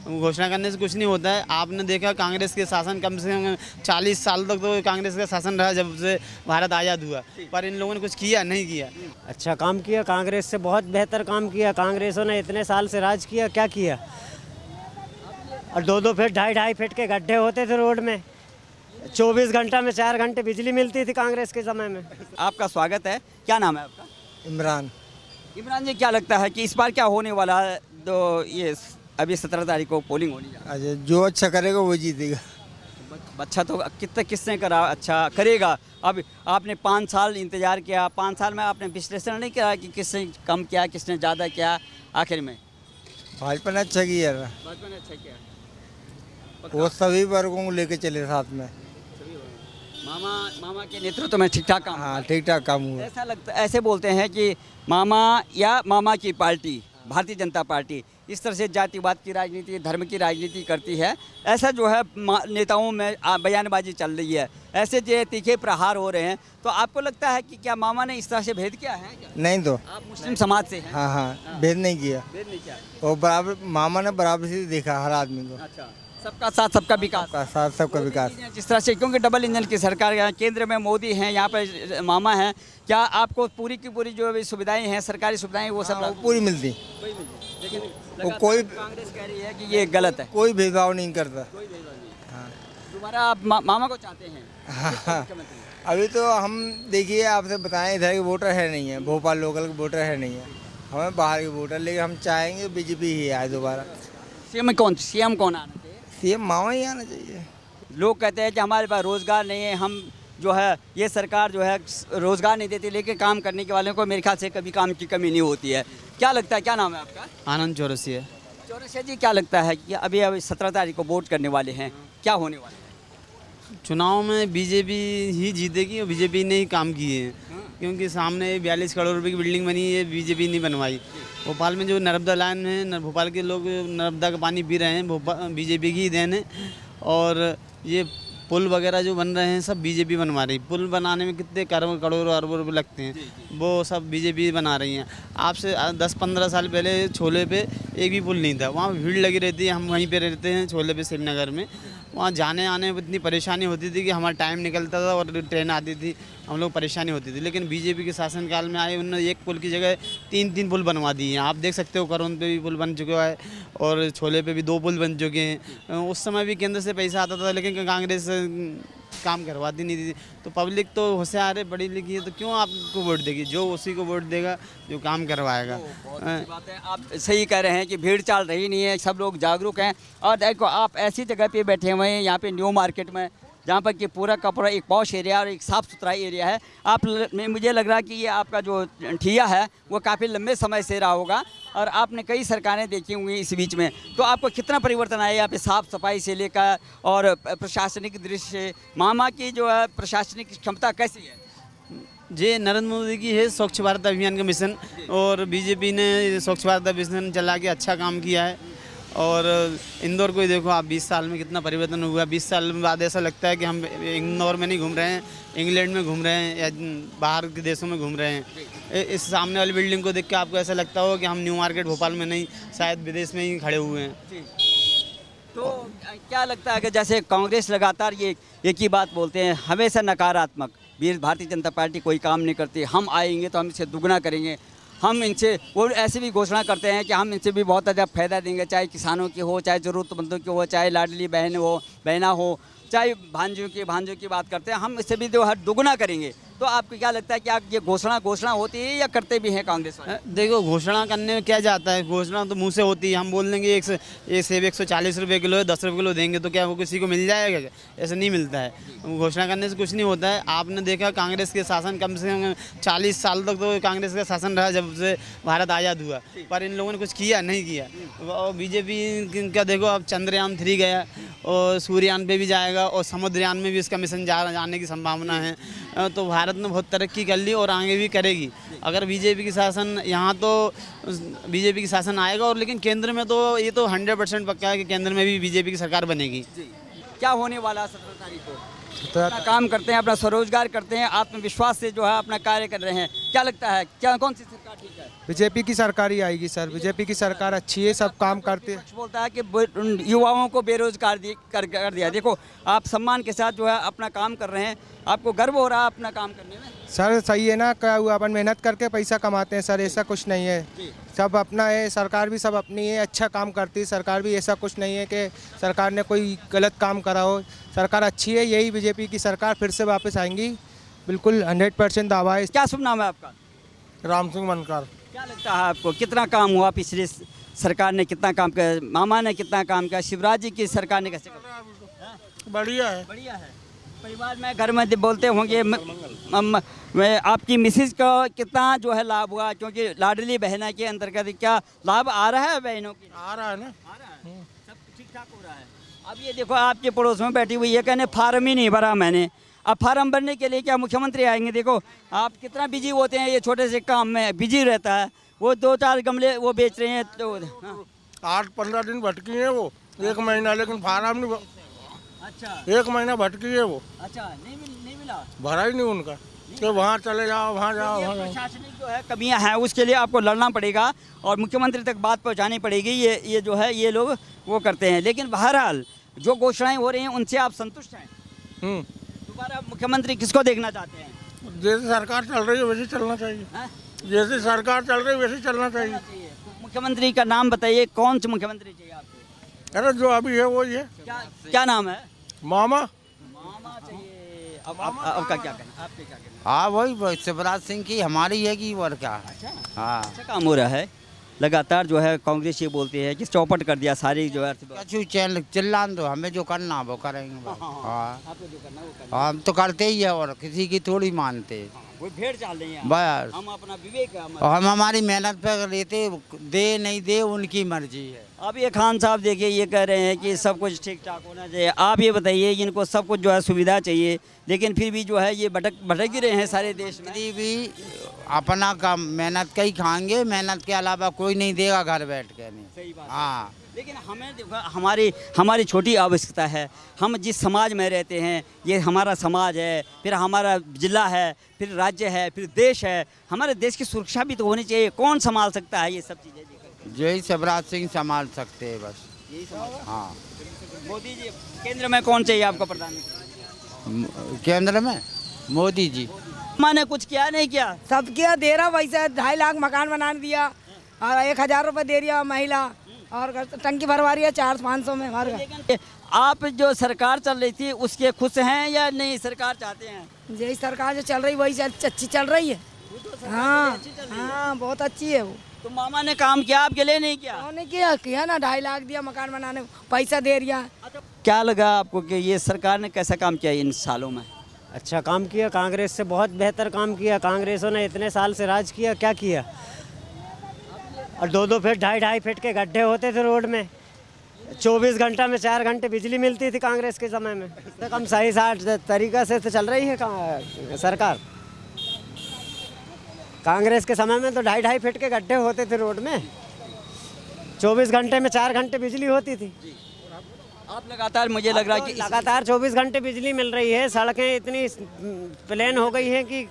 घोषणा करने से कुछ नहीं होता है। आपने देखा कांग्रेस के शासन कम से कम 40 साल तक तो कांग्रेस का शासन रहा जब से भारत आज़ाद हुआ, पर इन लोगों ने कुछ किया नहीं किया। अच्छा काम किया, कांग्रेस से बहुत बेहतर काम किया। कांग्रेसों ने इतने साल से राज किया, क्या किया? और 2-2 फीट 2.5 फीट के गड्ढे होते थे रोड में, 24 घंटा में 4 घंटे बिजली मिलती थी कांग्रेस के समय में। आपका स्वागत है। क्या नाम है आपका? इमरान। इमरान जी, क्या लगता है कि इस बार क्या होने वाला है? तो ये अभी 17 तारीख को पोलिंग होनी है। अच्छा, जो अच्छा करेगा वो जीतेगा। अच्छा तो किसने करा अच्छा करेगा? अब आपने 5 साल इंतजार किया, 5 साल में आपने विश्लेषण नहीं किया कि किसने कम किया, किसने ज़्यादा किया? आखिर में भाजपा ने अच्छा किया, भाजपा ने अच्छा किया। वो सभी वर्गों को लेके चले साथ में। मामा के नेतृत्व में ठीक ठाक काम। हाँ, ठीक ठाक काम हुआ। ऐसा लगता, ऐसे बोलते हैं कि मामा या मामा की पार्टी भारतीय जनता पार्टी इस तरह से जातिवाद की राजनीति, धर्म की राजनीति करती है। ऐसा जो है नेताओं में बयानबाजी चल रही है, ऐसे जो तीखे प्रहार हो रहे हैं। तो आपको लगता है कि क्या मामा ने इस तरह से भेद किया है क्या? नहीं तो आप मुस्लिम समाज से हैं? हाँ, भेद नहीं किया। भेद नहीं किया। और बराबर मामा ने बराबर से देखा हर आदमी को। अच्छा, सबका साथ सबका विकास। सबका साथ सबका विकास। जिस तरह से, क्योंकि डबल इंजन की सरकार है, केंद्र में मोदी हैं, यहाँ पर मामा हैं, क्या आपको पूरी की पूरी जो भी सुविधाएं हैं, सरकारी सुविधाएं, वो सब वो पूरी मिलती। लेकिन वो कोई कांग्रेस कह रही है कि ये गलत है। कोई भेदभाव नहीं करता। हाँ, दोबारा आप मामा को चाहते हैं? हाँ, अभी तो हम देखिए आपसे बताएं, इधर के वोटर है नहीं है, भोपाल लोकल के वोटर है नहीं है, हमें बाहर के वोटर, लेकिन हम चाहेंगे बीजेपी ही आए दोबारा। सीएम कौन आना चाहिए? सीएम मामा ही आना चाहिए। लोग कहते हैं कि हमारे पास रोज़गार नहीं है, हम जो है ये सरकार जो है रोज़गार नहीं देती, लेकिन काम करने के वालों को मेरे ख्याल से कभी काम की कमी नहीं होती है। क्या लगता है, क्या नाम है आपका? आनंद चौरसिया। चौरसिया जी, क्या लगता है कि अभी 17 तारीख को वोट करने वाले हैं, क्या होने वाला है? चुनाव में बीजेपी ही जीतेगी और बीजेपी ने ही काम किए हैं, क्योंकि सामने 42 करोड़ रुपए की बिल्डिंग बनी है, बीजेपी नहीं बनवाई। भोपाल में जो नर्मदा लाइन है, भोपाल के लोग नर्मदा का पानी पी रहे हैं, बीजेपी की ही देन है। और ये पुल वगैरह जो बन रहे हैं सब बीजेपी बनवा रही। पुल बनाने में कितने करोड़ों अरबों रुपये लगते हैं, वो सब बीजेपी बना रही हैं। आपसे 10-15 साल पहले छोले पे एक भी पुल नहीं था, वहाँ भीड़ लगी रहती है। हम वहीं पे रहते हैं छोले पे, श्रीनगर में। वहाँ जाने आने में इतनी परेशानी होती थी कि हमारा टाइम निकलता था और ट्रेन आती थी, हम लोग परेशानी होती थी। लेकिन बीजेपी के शासनकाल में आए, उन्होंने एक पुल की जगह 3-3 पुल बनवा दिए हैं। आप देख सकते हो, करोन पे भी पुल बन चुका है और छोले पे भी 2 पुल बन चुके हैं। उस समय भी केंद्र से पैसा आता था, लेकिन कांग्रेस काम करवाती नहीं थी। तो पब्लिक तो होशियार है, पढ़ी लिखी है, तो क्यों आपको वोट देगी? जो उसी को वोट देगा जो काम करवाएगा। बहुत अच्छी बात है, आप सही कह रहे हैं कि भीड़ चाल रही नहीं है, सब लोग जागरूक हैं। और देखो, आप ऐसी जगह पे बैठे हुए हैं, यहाँ पे न्यू मार्केट में, जहाँ पर कि पूरा का पूरा एक पॉश एरिया और एक साफ़ सुथरा एरिया है। मुझे लग रहा है कि ये आपका जो ठिया है वो काफ़ी लंबे समय से रहा होगा और आपने कई सरकारें देखी होंगी इस बीच में। तो आपको कितना परिवर्तन आया यहाँ पे साफ़ सफाई से लेकर और प्रशासनिक दृष्टि से? मामा की जो है प्रशासनिक क्षमता कैसी है? जे नरेंद्र मोदी की है स्वच्छ भारत अभियान का मिशन, और बीजेपी ने स्वच्छ भारत मिशन चला के अच्छा काम किया है। और इंदौर को ही देखो आप, 20 साल में कितना परिवर्तन हुआ। 20 साल बाद ऐसा लगता है कि हम इंदौर में नहीं घूम रहे हैं, इंग्लैंड में घूम रहे हैं या बाहर के देशों में घूम रहे हैं। इस सामने वाली बिल्डिंग को देख के आपको ऐसा लगता हो कि हम न्यू मार्केट भोपाल में नहीं, शायद विदेश में ही खड़े हुए हैं। तो क्या लगता है कि जैसे कांग्रेस लगातार ये एक ही बात बोलते हैं, हमेशा नकारात्मक, भारतीय जनता पार्टी कोई काम नहीं करती, हम आएंगे तो हम इसे दुगना करेंगे, हम इनसे, वो ऐसे भी घोषणा करते हैं कि हम इनसे भी बहुत ज़्यादा फ़ायदा देंगे, चाहे किसानों की हो, चाहे ज़रूरतमंदों की हो, चाहे लाडली बहना हो, चाहे भांजों की बात करते हैं, हम इससे भी जो है दुगना करेंगे। तो आपको क्या लगता है कि आप ये घोषणा होती है या करते भी हैं कांग्रेस वाले? देखो, घोषणा करने में क्या जाता है, घोषणा तो मुंह से होती है। हम बोल देंगे एक सेब 140 रुपये किलो है, 10 रुपये किलो देंगे, तो क्या वो किसी को मिल जाएगा क्या? ऐसा नहीं मिलता है। घोषणा करने से कुछ नहीं होता है। आपने देखा कांग्रेस के शासन कम से कम 40 साल तक तो कांग्रेस का शासन रहा जब से भारत आज़ाद हुआ, पर इन लोगों ने कुछ किया नहीं किया। और बीजेपी का देखो, अब चंद्रयान 3 गया और सूर्ययान पे भी जाएगा और समुद्रयान में भी इसका मिशन जाने की संभावना है। तो भारत ने बहुत तरक्की कर ली और आगे भी करेगी। अगर बीजेपी की शासन यहाँ, तो बीजेपी की शासन आएगा, और लेकिन केंद्र में तो ये तो 100% पक्का है कि केंद्र में भी बीजेपी की सरकार बनेगी। क्या होने वाला 17 तारीख को? तो अपना काम करते हैं, अपना स्वरोजगार करते हैं, आत्मविश्वास से जो है अपना कार्य कर रहे हैं। क्या लगता है क्या कौन सी सरकार ठीक है? बीजेपी की सरकार ही आएगी सर। बीजेपी की सरकार अच्छी है, सब काम करते हैं। पक्ष बोलता है कि युवाओं को बेरोजगार कर दिया। देखो आप सम्मान के साथ जो है अपना काम कर रहे हैं, आपको गर्व हो रहा है अपना काम करने में? सर सही है ना, क्या हुआ, अपन मेहनत करके पैसा कमाते हैं सर, ऐसा कुछ नहीं है। सब अपना है, सरकार भी सब अपनी है, अच्छा काम करती है सरकार भी। ऐसा कुछ नहीं है कि सरकार ने कोई गलत काम करा हो। सरकार अच्छी है, यही बीजेपी की सरकार फिर से वापस आएंगी, बिल्कुल 100% दावा है। क्या शुभ नाम है आपका? राम सिंह मनकर। क्या लगता है आपको कितना काम हुआ? पिछली सरकार ने कितना काम किया? मामा ने कितना काम किया? शिवराज जी की सरकार ने कैसे काम? बढ़िया है। बढ़िया है। परिवार में घर में बोलते होंगे मैं आपकी मिसेज का कितना जो है लाभ हुआ, क्योंकि लाडली बहना के अंतर्गत क्या लाभ आ रहा है बहनों की? आ रहा है ना, आ रहा है, सब ठीक ठाक हो रहा है। अब ये देखो आपके पड़ोस में बैठी हुई है, कहने फार्म ही नहीं भरा मैंने। अब फार्म भरने के लिए क्या मुख्यमंत्री आएंगे? देखो आप कितना बिजी होते हैं, ये छोटे से काम में बिजी रहता है। वो 2-4 गमले वो बेच रहे हैं तो 8-15 दिन भटकी है वो, 1 महीना, लेकिन फार्म नहीं। अच्छा 1 महीना भटकी है वो, अच्छा नहीं मिला, भरा ही नहीं उनका। तो वहाँ चले जाओ, वहाँ जाओ, वहाँ जाओ। प्रशासनिक जो है कमियां हैं, उसके लिए आपको लड़ना पड़ेगा और मुख्यमंत्री तक बात पहुंचानी पड़ेगी। ये जो है ये लोग वो करते हैं, लेकिन बहरहाल जो घोषणाएं हो रही हैं उनसे आप संतुष्ट हैं? दोबारा मुख्यमंत्री किसको देखना चाहते हैं? जैसे सरकार चल रही है वैसे चलना चाहिए। हाँ? जैसे सरकार चल रही है वैसे चलना चाहिए। तो मुख्यमंत्री का नाम बताइए, कौन से मुख्यमंत्री चाहिए आपको? अरे जो अभी है वो ये क्या नाम है? मामा। मामा चाहिए। अब आपका क्या कहना, आपके क्या कहना? हाँ वही शिवराज सिंह की हमारी है कि और क्या। अच्छा हाँ अच्छा काम हो रहा है। लगातार जो है कांग्रेस ये बोलती है कि चौपट कर दिया सारी जो है चिल्लान दो, हमें जो करना वो करेंगे। हाँ आपको जो करना है वो करना। हम तो करते ही है और किसी की थोड़ी मानते। वो भेड़ चाल रही हैं। बस हम अपना विवेक है और हम हमारी मेहनत पर लेते, दे नहीं दे उनकी मर्जी है। अब ये खान साहब देखिए ये कह रहे हैं कि सब कुछ ठीक ठाक होना चाहिए। आप ये बताइए, इनको सब कुछ जो है सुविधा चाहिए, लेकिन फिर भी जो है ये भटक ही रहे हैं सारे देश में। यदि भी अपना काम मेहनत का ही खाएंगे, मेहनत के अलावा कोई नहीं देगा घर बैठ के। नहीं सही बात है। हाँ लेकिन हमें देखो हमारी छोटी आवश्यकता है। हम जिस समाज में रहते हैं, ये हमारा समाज है, फिर हमारा जिला है, फिर राज्य है, फिर देश है। हमारे देश की सुरक्षा भी तो होनी चाहिए। कौन संभाल सकता है ये सब चीज़ें? यही शिवराज सिंह संभाल सकते हैं बस। यही संभाल। हाँ मोदी जी केंद्र में कौन चाहिए आपको प्रधानमंत्री? केंद्र में मोदी जी। मैंने कुछ किया नहीं किया? सब किया, दे रहा वैसे 2.5 लाख मकान बना दिया और 1,000 रुपये दे दिया महिला, और टंकी भरवा रही है 400-500 में हमारे। लेकिन आप जो सरकार चल रही थी उसके खुश हैं या नहीं? सरकार चाहते हैं यही सरकार जो चल रही वही अच्छी चल रही है। हाँ हाँ बहुत अच्छी है वो। तो मामा ने काम किया, आपके लिए नहीं किया? उन्होंने किया ना, 2.5 लाख दिया मकान बनाने, पैसा दे रहा। क्या लगा आपको कि ये सरकार ने कैसा काम किया इन सालों में? अच्छा काम किया, कांग्रेस से बहुत बेहतर काम किया। कांग्रेसों ने इतने साल से राज किया, क्या किया? और 2-2 फीट 2.5 फीट के गड्ढे होते थे रोड में। 24 घंटा में 4 घंटे बिजली मिलती थी कांग्रेस के समय में। तो कम सही साठ तरीका से तो चल रही है सरकार। कांग्रेस के समय में तो 2.5 फीट के गड्ढे होते थे रोड में, 24 घंटे में 4 घंटे बिजली होती थी। आप लगातार, मुझे लग रहा है कि लगातार 24 घंटे बिजली मिल रही है। सड़कें इतनी प्लेन हो गई हैं कि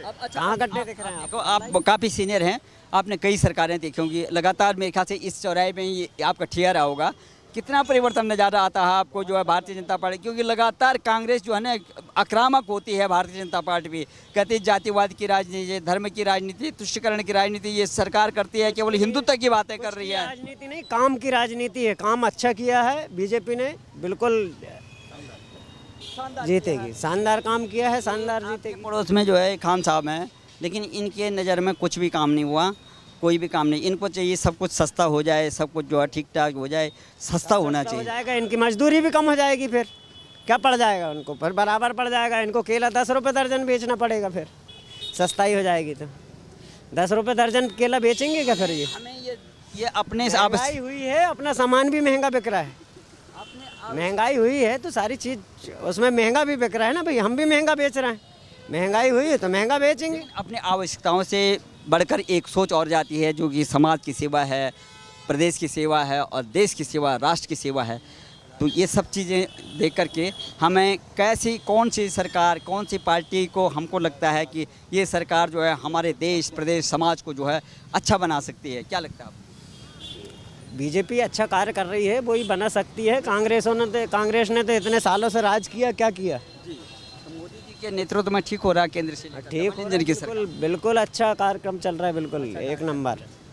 कहाँ गड्ढे दिख रहे हैं देखो आप काफ़ी सीनियर हैं, आपने कई सरकारें देखी होंगी। लगातार मेरे ख्याल से इस चौराहे में ही आपका ठिकाना होगा। कितना परिवर्तन नज़र आता है आपको जो है भारतीय जनता पार्टी? क्योंकि लगातार कांग्रेस जो है ना आक्रामक होती है, भारतीय जनता पार्टी भी कहती है जातिवाद की राजनीति, धर्म की राजनीति, तुष्टिकरण की राजनीति ये सरकार करती है, केवल हिंदुत्व की बातें कर रही है। राजनीति नहीं, काम की राजनीति है। काम अच्छा किया है बीजेपी ने, बिल्कुल जीतेगी। शानदार काम किया है, शानदार जीतेगी। पड़ोस में जो है खान साहब हैं, लेकिन इनके नज़र में कुछ भी काम नहीं हुआ, कोई भी काम नहीं। इनको चाहिए सब कुछ सस्ता हो जाए, सब कुछ जो है ठीक ठाक हो जाए, सस्ता होना हो चाहिए। जाएगा, इनकी मजदूरी भी कम हो जाएगी, फिर क्या पड़ जाएगा उनको? फिर बराबर पड़ जाएगा। इनको केला 10 रुपये दर्जन बेचना पड़ेगा, फिर सस्ताई हो जाएगी। तो 10 रुपये दर्जन केला बेचेंगे क्या फिर? हमें ये अपने से महंगाई हुई है, अपना सामान भी महंगा बिक रहा है। महंगाई हुई है तो सारी चीज़ उसमें महंगा भी बिक रहा है ना भाई। हम भी महंगा बेच रहे हैं, महंगाई हुई है तो महंगा बेचेंगे। अपने आवश्यकताओं से बढ़कर एक सोच और जाती है, जो कि समाज की सेवा है, प्रदेश की सेवा है और देश की सेवा, राष्ट्र की सेवा है। तो ये सब चीज़ें देख करके हमें कौन सी सरकार, कौन सी पार्टी को हमको लगता है कि ये सरकार जो है हमारे देश, प्रदेश, समाज को जो है अच्छा बना सकती है, क्या लगता है आपको? बीजेपी अच्छा कार्य कर रही है, वही बना सकती है। कांग्रेस ने तो इतने सालों से राज किया, क्या किया? तो मोदी जी के नेतृत्व में ठीक हो रहा है केंद्र से लेकर ठीक डबल इंजन की सरकार। बिल्कुल बिल्कुल अच्छा कार्यक्रम चल रहा है, बिल्कुल एक नंबर।